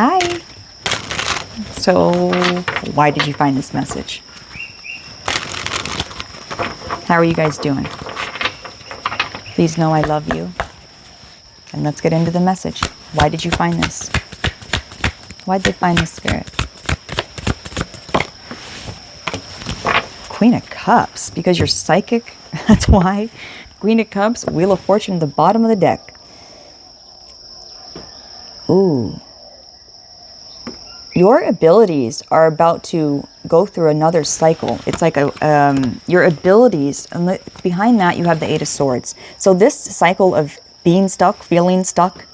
Hi. So, why did you find this message? How are you guys doing? Please know I love you. And let's get into the message. Why did you find this? Why did they find this, Spirit? Queen of Cups, because you're psychic. That's why. Queen of Cups, Wheel of Fortune, the bottom of the deck. Ooh. Your abilities are about to go through another cycle. It's like your abilities, and behind that you have the Eight of Swords. So this cycle of being stuck, feeling stuck,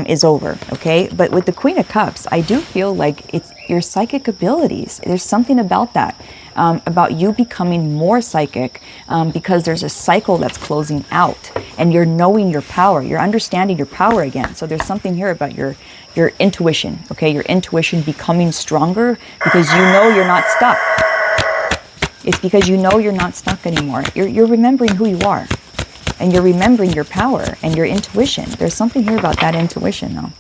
is over, okay? But with the Queen of Cups, I do feel like it's your psychic abilities. There's something about that, about you becoming more psychic, because there's a cycle that's closing out, and you're knowing your power. You're understanding your power again. So there's something here about your intuition, okay? Your intuition becoming stronger because you know you're not stuck. It's because you know you're not stuck anymore. You're remembering who you are. And you're remembering your power and your intuition. There's something here about that intuition, though.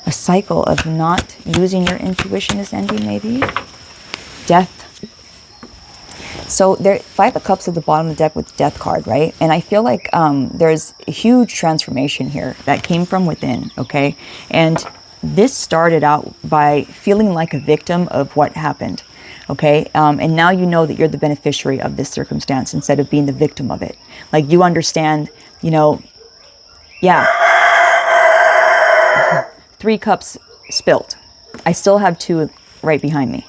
A cycle of not using your intuition is ending, maybe. Death. So there, Five of Cups at the bottom of the deck with Death card, right? And I feel like there's a huge transformation here that came from within, okay? And this started out by feeling like a victim of what happened, okay? And now you know that you're the beneficiary of this circumstance instead of being the victim of it. Like, you understand, you know, yeah. 3 cups spilt. I still have 2 right behind me.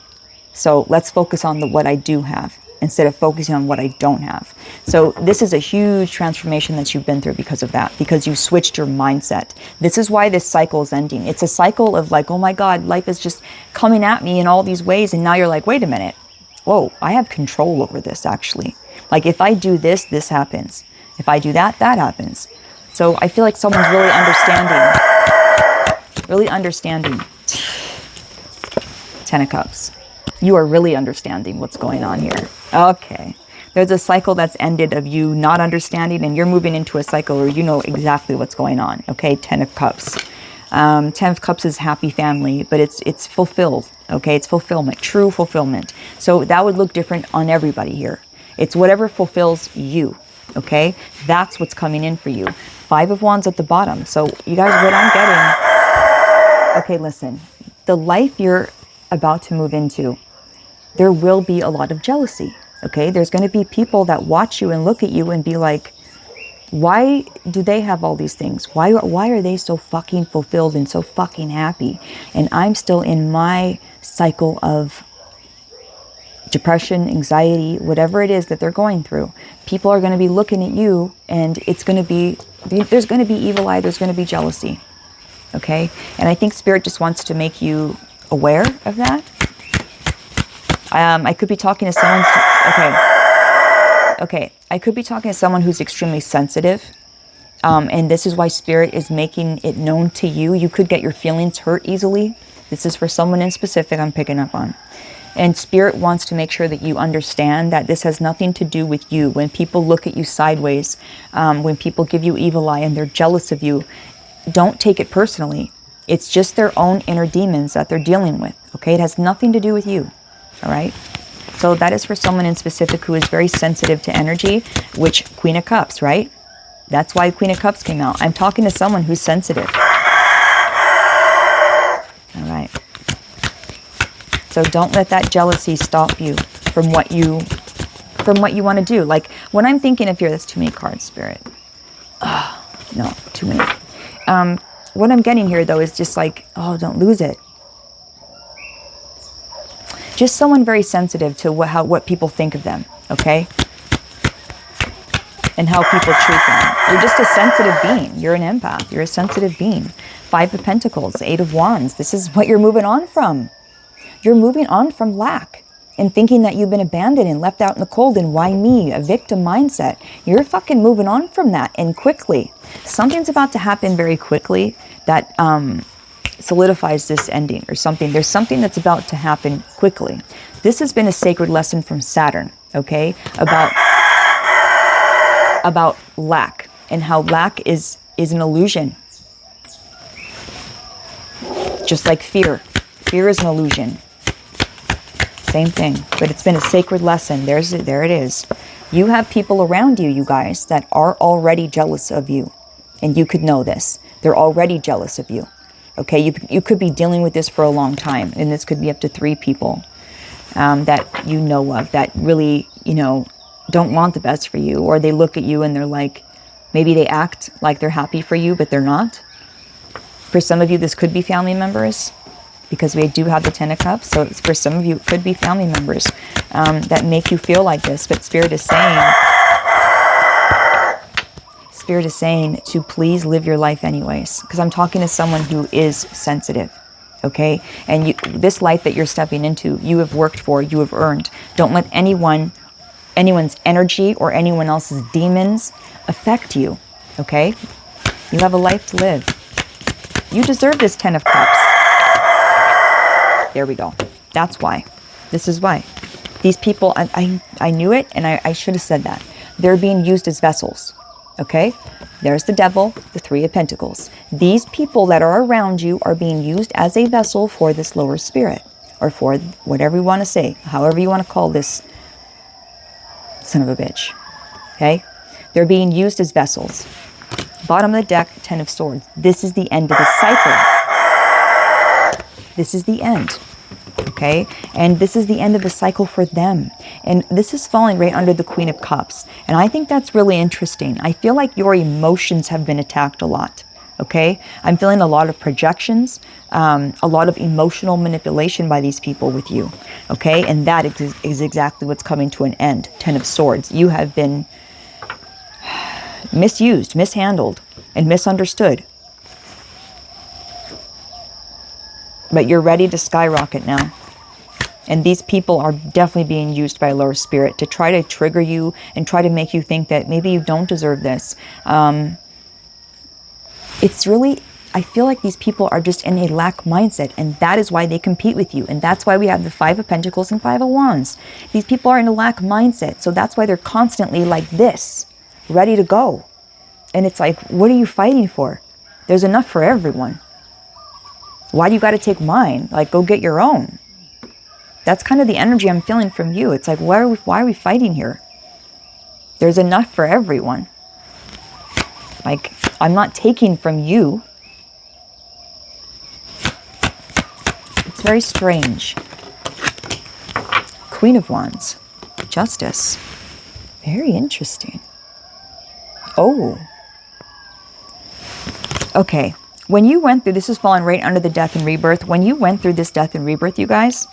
So let's focus on what I do have instead of focusing on what I don't have. So this is a huge transformation that you've been through because of that, because you switched your mindset. This is why this cycle is ending. It's a cycle of like, oh my God, life is just coming at me in all these ways. And now you're like, wait a minute. Whoa, I have control over this, actually. Like, if I do this, this happens. If I do that, that happens. So I feel like someone's really understanding. Really understanding. 10 of Cups. You are really understanding what's going on here. Okay. There's a cycle that's ended of you not understanding, and you're moving into a cycle where you know exactly what's going on. Okay, 10 of Cups. 10 of Cups is happy family, but it's fulfilled. Okay, it's fulfillment, true fulfillment. So that would look different on everybody here. It's whatever fulfills you. Okay, that's what's coming in for you. 5 of Wands at the bottom. So you guys, what I'm getting. Okay, listen. The life you're about to move into, there will be a lot of jealousy, okay? There's going to be people that watch you and look at you and be like, why do they have all these things? Why are they so fucking fulfilled and so fucking happy? And I'm still in my cycle of depression, anxiety, whatever it is that they're going through. People are going to be looking at you, and it's going to be, there's going to be evil eye, there's going to be jealousy, okay? And I think Spirit just wants to make you aware of that. I could be talking to someone, okay, I could be talking to someone who's extremely sensitive, and this is why Spirit is making it known to you. You could get your feelings hurt easily. This is for someone in specific I'm picking up on. And Spirit wants to make sure that you understand that this has nothing to do with you. When people look at you sideways, when people give you evil eye and they're jealous of you, don't take it personally. It's just their own inner demons that they're dealing with, okay? It has nothing to do with you, all right? So that is for someone in specific who is very sensitive to energy, which Queen of Cups, right? That's why Queen of Cups came out. I'm talking to someone who's sensitive. All right. So don't let that jealousy stop you from what you want to do. Like, when I'm thinking of here, that's too many cards, Spirit. Oh, no, too many. What I'm getting here, though, is just like, oh, don't lose it. Just someone very sensitive to what people think of them, okay? And how people treat them. You're just a sensitive being. You're an empath. You're a sensitive being. 5 of Pentacles, 8 of Wands. This is what you're moving on from. You're moving on from lack and thinking that you've been abandoned and left out in the cold, and why me, a victim mindset. You're fucking moving on from that, and quickly. Something's about to happen very quickly that solidifies this ending or something. There's something that's about to happen quickly. This has been a sacred lesson from Saturn, okay? About lack, and how lack is an illusion. Just like fear. Fear is an illusion. Same thing. But it's been a sacred lesson. There it is. You have people around you, you guys, that are already jealous of you. And you could know this. They're already jealous of you. Okay, you could be dealing with this for a long time. And this could be up to 3 people that you know of that really, don't want the best for you. Or they look at you and they're like, maybe they act like they're happy for you, but they're not. For some of you, this could be family members, because we do have the 10 of Cups. So for some of you, it could be family members that make you feel like this. But Spirit is saying to please live your life anyways. Because I'm talking to someone who is sensitive, okay? And this life that you're stepping into, you have worked for, you have earned. Don't let anyone's energy or anyone else's demons affect you, okay? You have a life to live. You deserve this 10 of Cups. There we go. That's why. This is why. These people, I knew it, and I should have said that. They're being used as vessels, okay? There's the devil, the 3 of Pentacles. These people that are around you are being used as a vessel for this lower spirit, or for whatever you want to say, however you want to call this son of a bitch, okay? They're being used as vessels. Bottom of the deck, 10 of Swords. This is the end of the cycle. This is the end, okay? And this is the end of the cycle for them. And this is falling right under the Queen of Cups. And I think that's really interesting. I feel like your emotions have been attacked a lot, okay? I'm feeling a lot of projections, a lot of emotional manipulation by these people with you, okay? And that is exactly what's coming to an end. 10 of Swords. You have been misused, mishandled, and misunderstood. But you're ready to skyrocket now. And these people are definitely being used by a lower spirit to try to trigger you and try to make you think that maybe you don't deserve this. It's really, I feel like these people are just in a lack mindset, and that is why they compete with you. And that's why we have the 5 of Pentacles and 5 of Wands. These people are in a lack mindset. So that's why they're constantly like this, ready to go. And it's like, what are you fighting for? There's enough for everyone. Why do you got to take mine? Like, go get your own. That's kind of the energy I'm feeling from you. It's like, why are we fighting here? There's enough for everyone. Like, I'm not taking from you. It's very strange. Queen of Wands. Justice. Very interesting. Oh. Okay. When you went through, this is falling right under the death and rebirth. When you went through this death and rebirth, you guys,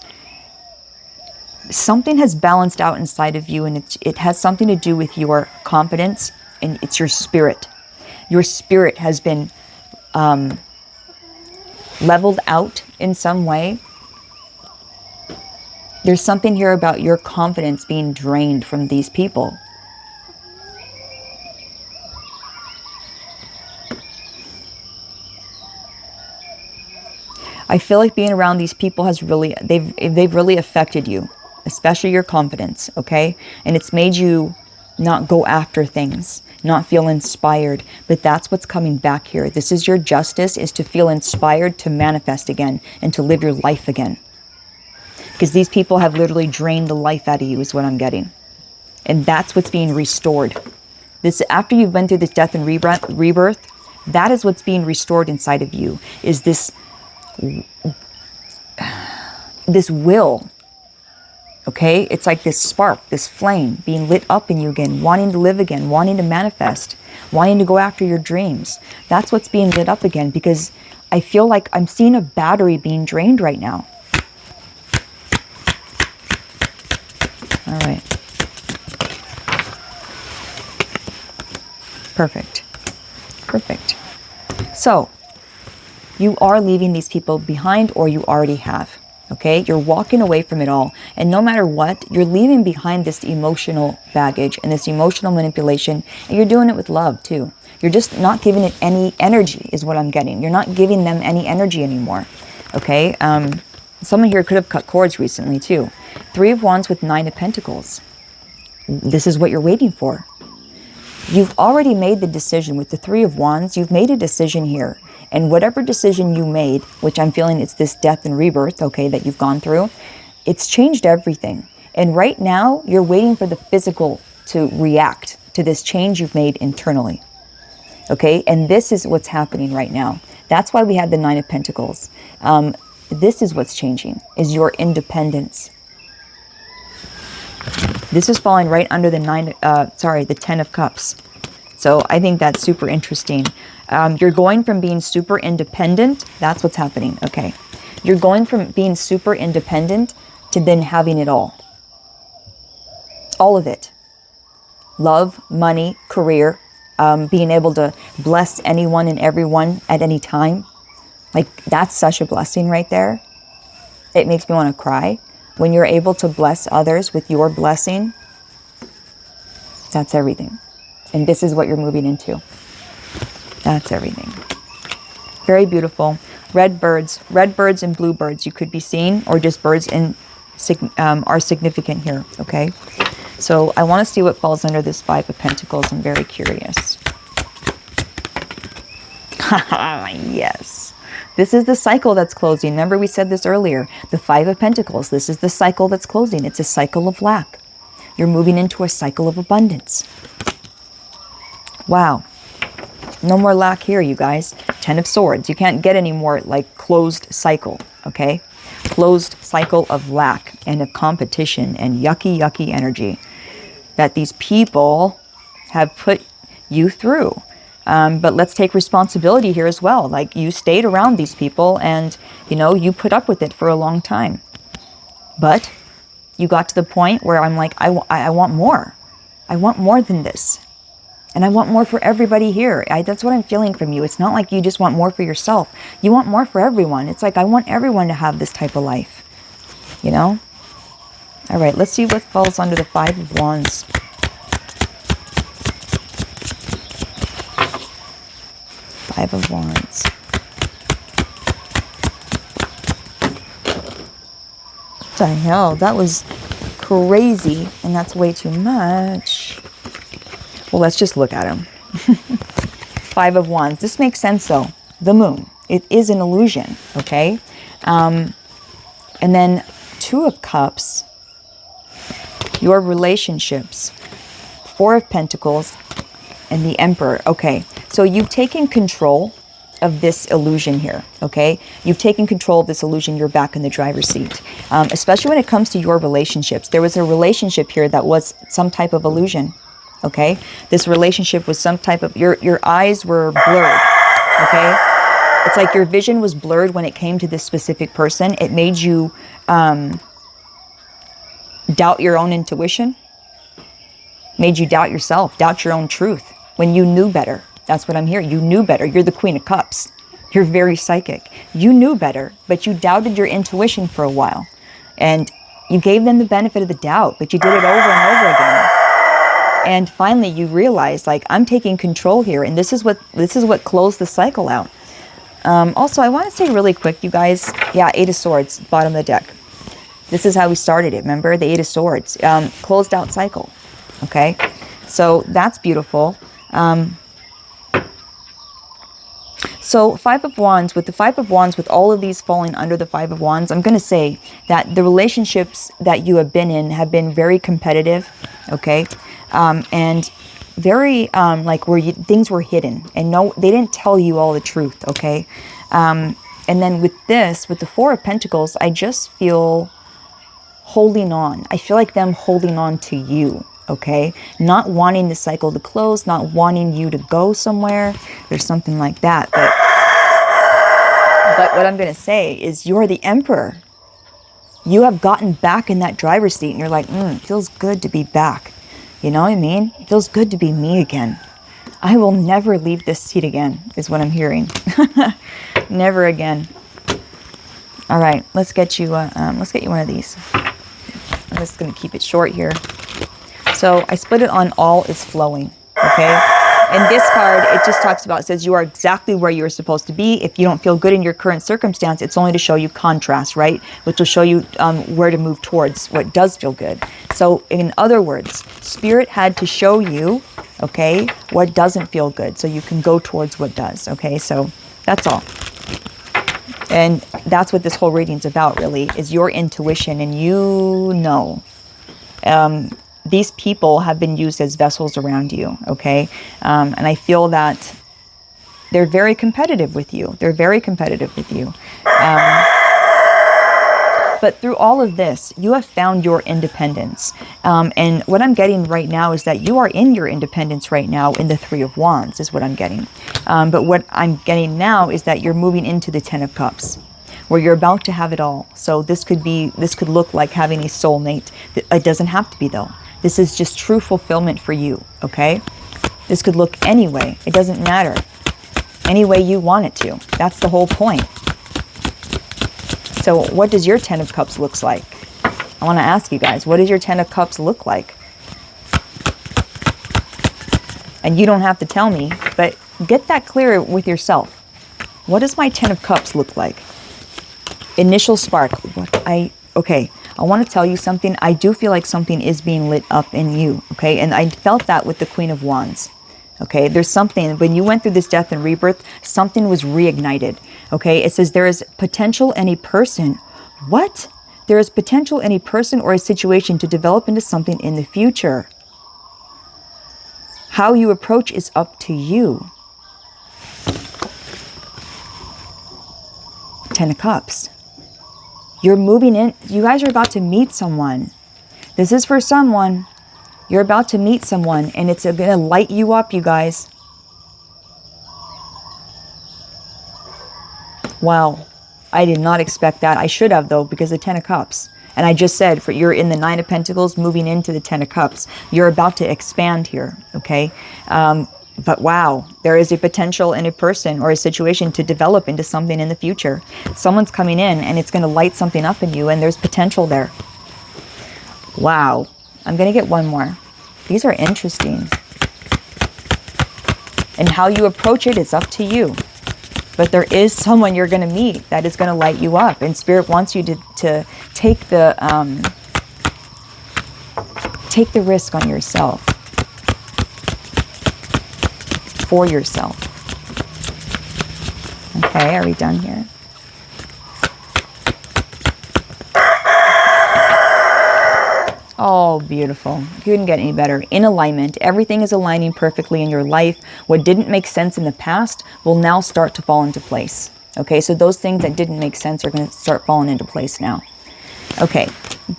something has balanced out inside of you, and it has something to do with your confidence, and it's your spirit. Your spirit has been leveled out in some way. There's something here about your confidence being drained from these people. I feel like being around these people has really, they've really affected you, especially your confidence, okay? And it's made you not go after things, not feel inspired, but that's what's coming back here. This is your justice, is to feel inspired to manifest again and to live your life again. Because these people have literally drained the life out of you is what I'm getting. And that's what's being restored. This, after you've been through this death and rebirth, that is what's being restored inside of you, is this will, okay? It's like this spark, this flame being lit up in you again, wanting to live again, wanting to manifest, wanting to go after your dreams. That's what's being lit up again, because I feel like I'm seeing a battery being drained right now. All right. Perfect. Perfect. So, you are leaving these people behind, or you already have, okay? You're walking away from it all. And no matter what, you're leaving behind this emotional baggage and this emotional manipulation, and you're doing it with love too. You're just not giving it any energy is what I'm getting. You're not giving them any energy anymore, okay? Someone here could have cut cords recently too. 3 of Wands with 9 of Pentacles. This is what you're waiting for. You've already made the decision with the 3 of Wands. You've made a decision here. And whatever decision you made, which I'm feeling it's this death and rebirth, okay, that you've gone through, it's changed everything. And right now, you're waiting for the physical to react to this change you've made internally. Okay, and this is what's happening right now. That's why we have the Nine of Pentacles. This is what's changing, is your independence. This is falling right under the the Ten of Cups. So I think that's super interesting. You're going from being super independent. That's what's happening. Okay. You're going from being super independent to then having it all. All of it. Love, money, career, being able to bless anyone and everyone at any time. Like, that's such a blessing right there. It makes me want to cry. When you're able to bless others with your blessing, that's everything. And this is what you're moving into. That's everything. Very beautiful. Red birds and blue birds you could be seeing, or just birds are significant here, okay? So I want to see what falls under this Five of Pentacles. I'm very curious. Yes. This is the cycle that's closing. Remember we said this earlier. The Five of Pentacles. This is the cycle that's closing. It's a cycle of lack. You're moving into a cycle of abundance. Wow. No more lack here, you guys. Ten of Swords. You can't get any more like closed cycle, okay? Closed cycle of lack and of competition and yucky energy that these people have put you through. But let's take responsibility here as well. Like, you stayed around these people and, you know, you put up with it for a long time. But you got to the point where I'm like, I want more. I want more than this. And I want more for everybody here. That's what I'm feeling from you. It's not like you just want more for yourself. You want more for everyone. It's like, I want everyone to have this type of life. You know? All right, let's see what falls under the Five of Wands. Five of Wands. What the hell? That was crazy, and that's way too much. Well, let's just look at him. Five of Wands. This makes sense, though. The moon. It is an illusion, okay? And then Two of Cups. Your relationships. Four of Pentacles. And the Emperor. Okay, so you've taken control of this illusion here, okay? You've taken control of this illusion. You're back in the driver's seat. Especially when it comes to your relationships. There was a relationship here that was some type of illusion, okay? This relationship was some type of... Your eyes were blurred, okay? It's like your vision was blurred when it came to this specific person. It made you doubt your own intuition. Made you doubt yourself, doubt your own truth. When you knew better. That's what I'm hearing. You knew better. You're the Queen of Cups. You're very psychic. You knew better, but you doubted your intuition for a while. And you gave them the benefit of the doubt, but you did it over and over again. And finally you realized, like, I'm taking control here, and this is what closed the cycle out. Also, I want to say really quick, you guys, yeah, Eight of Swords, bottom of the deck. This is how we started it, remember? The Eight of Swords, closed out cycle, okay? So that's beautiful. So Five of Wands, with the Five of Wands, with all of these falling under the Five of Wands, I'm going to say that the relationships that you have been in have been very competitive, okay? And very, like, where things were hidden. And no, they didn't tell you all the truth, okay? And then with this, with the Four of Pentacles, I just feel holding on. I feel like them holding on to you. Okay, not wanting the cycle to close, not wanting you to go somewhere. There's something like that. But what I'm going to say is you're the Emperor. You have gotten back in that driver's seat and you're like, it feels good to be back. You know what I mean? It feels good to be me again. I will never leave this seat again, is what I'm hearing. Never again. All right, let's get you one of these. I'm just going to keep it short here. So I split it on all is flowing, okay? And this card, it just talks about, it says you are exactly where you're supposed to be. If you don't feel good in your current circumstance, it's only to show you contrast, right? Which will show you where to move towards what does feel good. So in other words, Spirit had to show you, okay, what doesn't feel good so you can go towards what does, okay? So That's all. And that's what this whole reading's about, really, is your intuition. And you know, these people have been used as vessels around you, okay? And I feel that they're very competitive with you. They're very competitive with you. But through all of this, you have found your independence. And what I'm getting right now is that you are in your independence right now in the Three of Wands is what I'm getting. But what I'm getting now is that you're moving into the Ten of Cups, where you're about to have it all. So this could look like having a soulmate. It doesn't have to be, though. This is just true fulfillment for you, okay? This could look any way. It doesn't matter. Any way you want it to. That's the whole point. So what does your Ten of Cups look like? I want to ask you guys, what does your Ten of Cups look like? And you don't have to tell me, but get that clear with yourself. What does my Ten of Cups look like? Initial spark. Okay, I want to tell you something. I do feel like something is being lit up in you, okay? And I felt that with the Queen of Wands. Okay, there's something, when you went through this death and rebirth, something was reignited. Okay, it says there is potential in a person. What? There is potential in a person or a situation to develop into something in the future. How you approach is up to you. Ten of Cups. You're moving in. You guys are about to meet someone. This is for someone. You're about to meet someone, and it's going to light you up, you guys. Wow. I did not expect that. I should have, though, because the Ten of Cups. And I just said, you're in the Nine of Pentacles, moving into the Ten of Cups. You're about to expand here, okay? But wow, there is a potential in a person or a situation to develop into something in the future. Someone's coming in, and it's going to light something up in you, and there's potential there. Wow. I'm going to get one more. These are interesting. And how you approach it is up to you. But there is someone you're going to meet that is going to light you up. And Spirit wants you to take the risk on yourself. For yourself. Okay, are we done here? Oh, beautiful. Couldn't get any better. In alignment. Everything is aligning perfectly in your life. What didn't make sense in the past will now start to fall into place. Okay, so those things that didn't make sense are going to start falling into place now. Okay,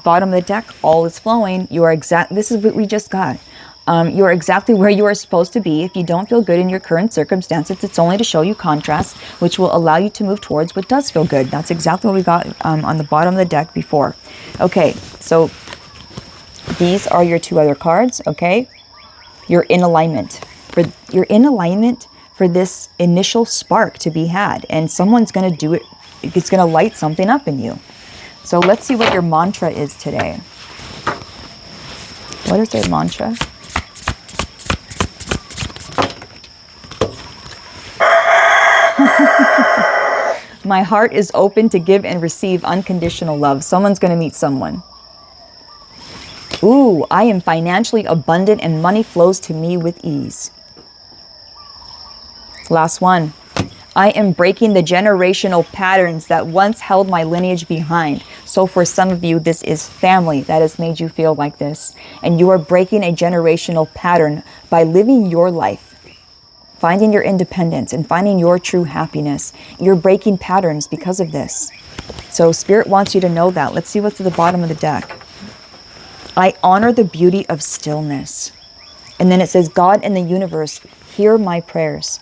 bottom of the deck, all is flowing. You are this is what we just got. You are exactly where you are supposed to be. If you don't feel good in your current circumstances, it's only to show you contrast, which will allow you to move towards what does feel good. That's exactly what we got on the bottom of the deck before. Okay, so these are your two other cards, okay? You're in alignment. You're in alignment for this initial spark to be had. And someone's going to do it. It's going to light something up in you. So let's see what your mantra is today. What is their mantra? My heart is open to give and receive unconditional love. Someone's going to meet someone. Ooh, I am financially abundant and money flows to me with ease. Last one. I am breaking the generational patterns that once held my lineage behind. So for some of you, this is family that has made you feel like this. And you are breaking a generational pattern by living your life, finding your independence and finding your true happiness. You're breaking patterns because of this. So Spirit wants you to know that. Let's see what's at the bottom of the deck. I honor the beauty of stillness. And then it says, God and the universe, hear my prayers.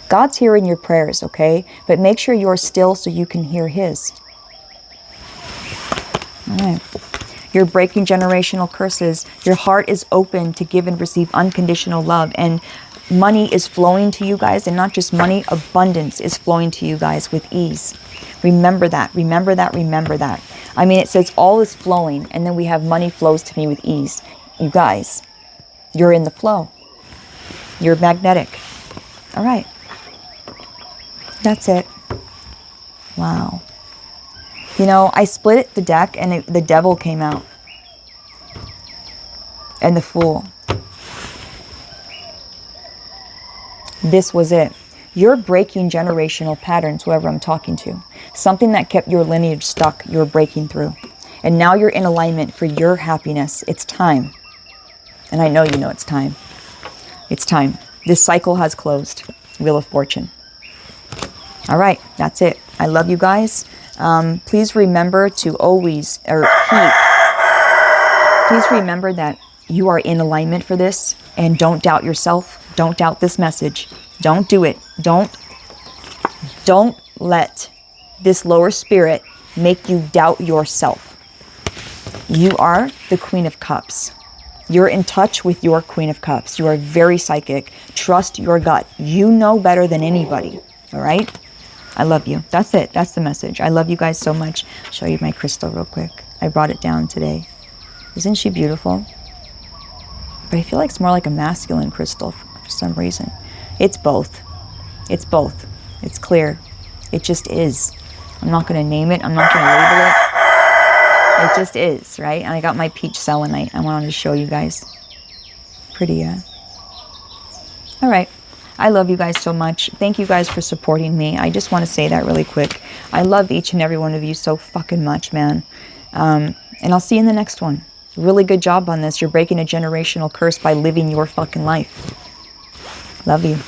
God's hearing your prayers, okay? But make sure you're still so you can hear his. All right. You're breaking generational curses. Your heart is open to give and receive unconditional love. And money is flowing to you guys. And not just money, abundance is flowing to you guys with ease. Remember that. Remember that. Remember that. I mean, it says all is flowing. And then we have money flows to me with ease. You guys, you're in the flow. You're magnetic. All right. That's it. Wow. You know, I split the deck and the devil came out. And the fool. This was it. You're breaking generational patterns, whoever I'm talking to. Something that kept your lineage stuck, you're breaking through. And now you're in alignment for your happiness. It's time. And I know you know it's time. It's time. This cycle has closed. Wheel of Fortune. All right, that's it. I love you guys. Please remember to always, please remember that you are in alignment for this, and don't doubt yourself. Don't doubt this message. Don't do it. Don't let this lower spirit make you doubt yourself. You are the Queen of Cups. You're in touch with your Queen of Cups. You are very psychic. Trust your gut. You know better than anybody. All right? I love you. That's it. That's the message. I love you guys so much. I'll show you my crystal real quick. I brought it down today. Isn't she beautiful? But I feel like it's more like a masculine crystal for some reason. It's both. It's both. It's clear. It just is. I'm not going to name it. I'm not going to label it. It just is, right? And I got my peach selenite. I wanted to show you guys. Pretty, all right. I love you guys so much. Thank you guys for supporting me. I just want to say that really quick. I love each and every one of you so fucking much, man. And I'll see you in the next one. Really good job on this. You're breaking a generational curse by living your fucking life. Love you.